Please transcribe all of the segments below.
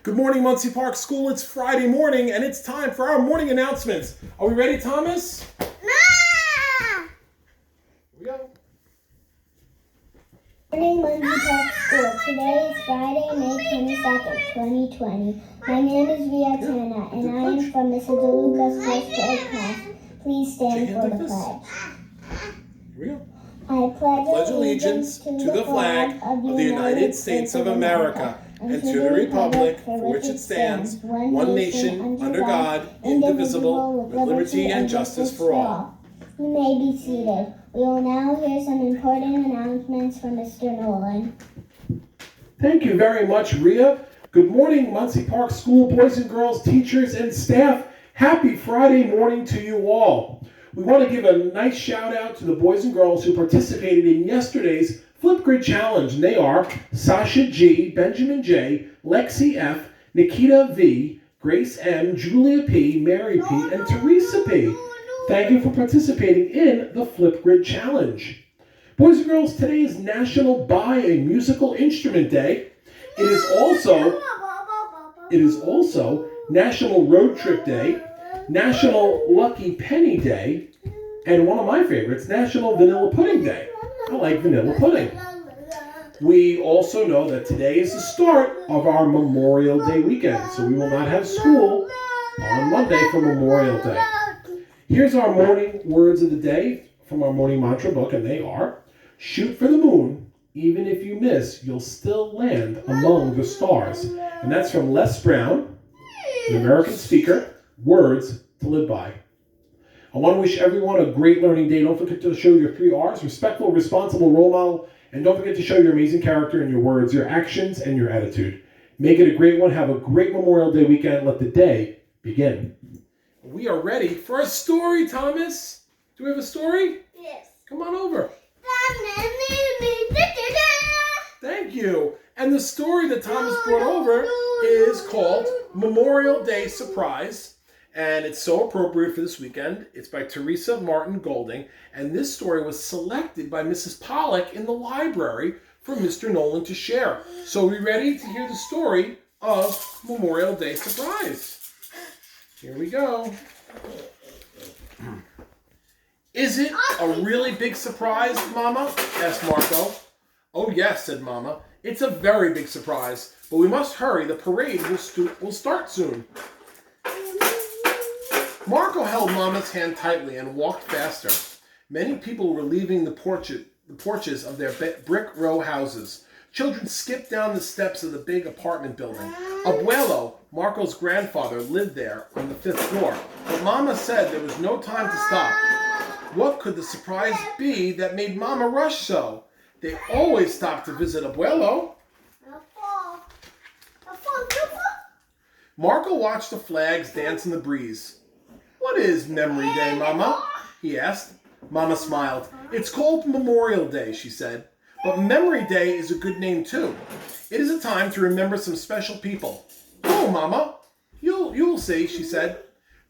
Good morning, Munsey Park School. It's Friday morning, and it's time for our morning announcements. Are we ready, Thomas? Here we go. Morning, Munsey Park School. Today is Friday, May 22nd, 2020. My name is Riatana, and I am from Mrs. DeLuca's first grade class. Please stand for the pledge. Here we go. I pledge Allegiance to the flag of the United States of America and to the republic for which it stands, one nation, under God, indivisible, with liberty and justice for all. You may be seated. We will now hear some important announcements from Mr. Nolan. Thank you very much, Ria. Good morning, Munsey Park School boys and girls, teachers, and staff. Happy Friday morning to you all. We want to give a nice shout out to the boys and girls who participated in yesterday's Flipgrid Challenge. And they are Sasha G, Benjamin J, Lexi F, Nikita V, Grace M, Julia P, Mary P, and Teresa P. Thank you for participating in the Flipgrid Challenge. Boys and girls, today is National Buy a Musical Instrument Day. It is also National Road Trip Day, National Lucky Penny Day, and one of my favorites, National Vanilla Pudding Day. I like vanilla pudding. We also know that today is the start of our Memorial Day weekend, so we will not have school on Monday for Memorial Day. Here's our morning words of the day from our morning mantra book, and they are, shoot for the moon, even if you miss, you'll still land among the stars. And that's from Les Brown, an American speaker, words to live by. I want to wish everyone a great learning day. Don't forget to show your 3 R's, respectful, responsible, role model, and don't forget to show your amazing character in your words, your actions, and your attitude. Make it a great one. Have a great Memorial Day weekend. Let the day begin. We are ready for a story, Thomas. Do we have a story? Yes. Come on over. Thank you. And the story that Thomas brought over is called Memorial Day Surprise. And it's so appropriate for this weekend. It's by Teresa Martin Golding. And this story was selected by Mrs. Pollock in the library for Mr. Nolan to share. So are we ready to hear the story of Memorial Day Surprise? Here we go. Is it a really big surprise, Mama? Asked Marco. Oh yes, said Mama. It's a very big surprise, but we must hurry. The parade will start soon. Marco held Mama's hand tightly and walked faster. Many people were leaving the porches of their brick row houses. Children skipped down the steps of the big apartment building. Abuelo, Marco's grandfather, lived there on the 5th floor, but Mama said there was no time to stop. What could the surprise be that made Mama rush so? They always stopped to visit Abuelo. Marco watched the flags dance in the breeze. What is Memory Day, Mama? He asked. Mama smiled. It's called Memorial Day, she said. But Memory Day is a good name too. It is a time to remember some special people. Oh, Mama. You'll see, she said.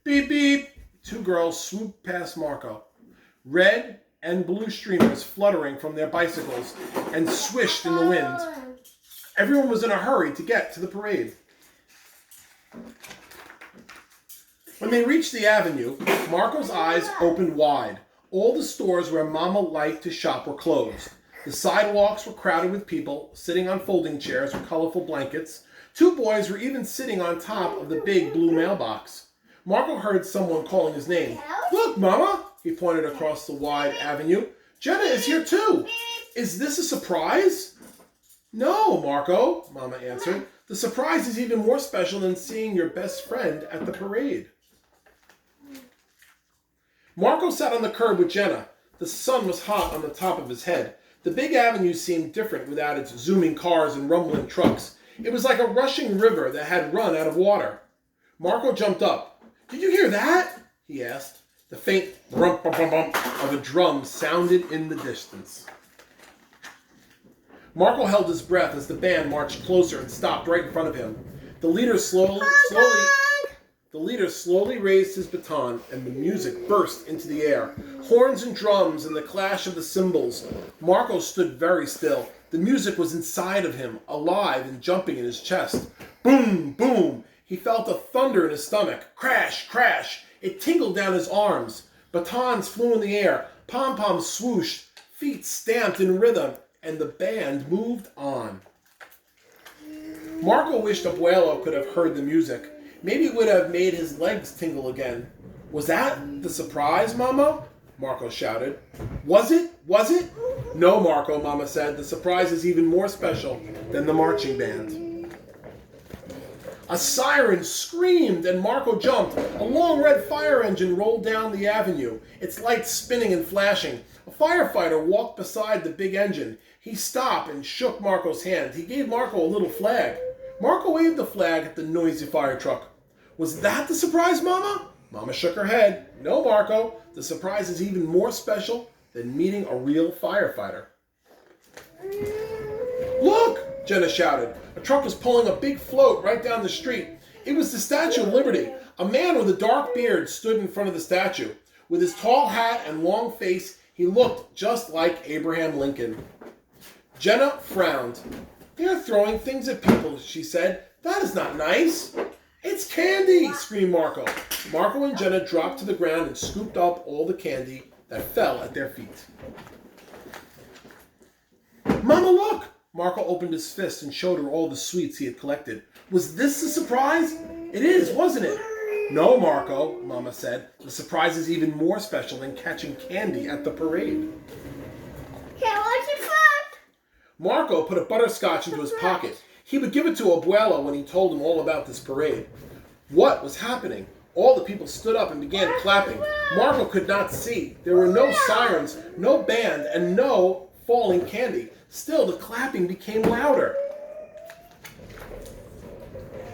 Beep, beep. 2 girls swooped past Marco. Red and blue streamers fluttering from their bicycles and swished in the wind. Everyone was in a hurry to get to the parade. When they reached the avenue, Marco's eyes opened wide. All the stores where Mama liked to shop were closed. The sidewalks were crowded with people, sitting on folding chairs with colorful blankets. 2 boys were even sitting on top of the big blue mailbox. Marco heard someone calling his name. Look, Mama! He pointed across the wide avenue. Jenna is here too. Is this a surprise? No, Marco, Mama answered. The surprise is even more special than seeing your best friend at the parade. Marco sat on the curb with Jenna. The sun was hot on the top of his head. The big avenue seemed different without its zooming cars and rumbling trucks. It was like a rushing river that had run out of water. Marco jumped up. Did you hear that? He asked. The faint rump-bump-bump of a drum sounded in the distance. Marco held his breath as the band marched closer and stopped right in front of him. The leader slowly raised his baton, and the music burst into the air. Horns and drums and the clash of the cymbals. Marco stood very still. The music was inside of him, alive and jumping in his chest. Boom, boom. He felt a thunder in his stomach. Crash, crash. It tingled down his arms. Batons flew in the air. Pom-poms swooshed. Feet stamped in rhythm. And the band moved on. Marco wished Abuelo could have heard the music. Maybe it would have made his legs tingle again. Was that the surprise, Mama? Marco shouted. Was it? Was it? No, Marco, Mama said. The surprise is even more special than the marching band. A siren screamed and Marco jumped. A long red fire engine rolled down the avenue, its lights spinning and flashing. A firefighter walked beside the big engine. He stopped and shook Marco's hand. He gave Marco a little flag. Marco waved the flag at the noisy fire truck. Was that the surprise, Mama? Mama shook her head. No, Marco. The surprise is even more special than meeting a real firefighter. Look! Jenna shouted. A truck was pulling a big float right down the street. It was the Statue of Liberty. A man with a dark beard stood in front of the statue. With his tall hat and long face, he looked just like Abraham Lincoln. Jenna frowned. They're throwing things at people, she said. That is not nice. It's candy, screamed Marco. Marco and Jenna dropped to the ground and scooped up all the candy that fell at their feet. Mama, look! Marco opened his fist and showed her all the sweets he had collected. Was this the surprise? It is, wasn't it? No, Marco, Mama said. The surprise is even more special than catching candy at the parade. Marco put a butterscotch into his pocket. He would give it to Abuelo when he told him all about this parade. What was happening? All the people stood up and began clapping. Marco could not see. There were no sirens, no band, and no falling candy. Still, the clapping became louder.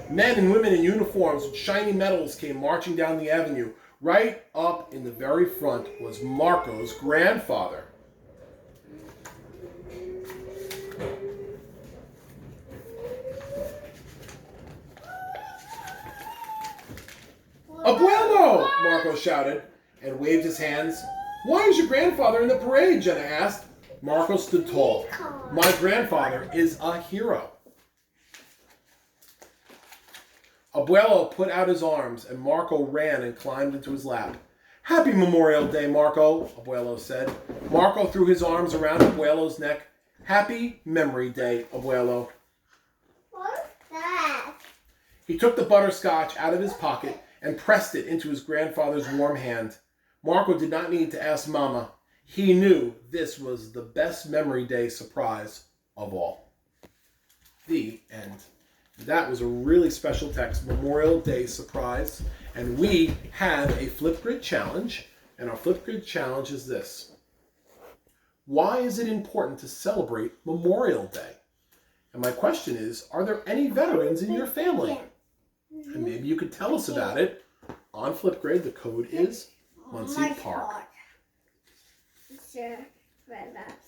Men and women in uniforms with shiny medals came marching down the avenue. Right up in the very front was Marco's grandfather. Abuelo! Marco shouted and waved his hands. Why is your grandfather in the parade? Jenna asked. Marco stood tall. My grandfather is a hero. Abuelo put out his arms and Marco ran and climbed into his lap. Happy Memorial Day, Marco, Abuelo said. Marco threw his arms around Abuelo's neck. Happy Memory Day, Abuelo. What's that? He took the butterscotch out of his pocket and pressed it into his grandfather's warm hand. Marco did not need to ask Mama. He knew this was the best Memory Day surprise of all. The end. That was a really special text, Memorial Day surprise. And we had a Flipgrid challenge. And our Flipgrid challenge is this. Why is it important to celebrate Memorial Day? And my question is, are there any veterans in your family? And maybe you could tell us about it on Flipgrid. The code is Munsey Park.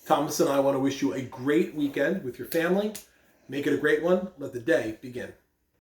Thomas and I want to wish you a great weekend with your family. Make it a great one. Let the day begin.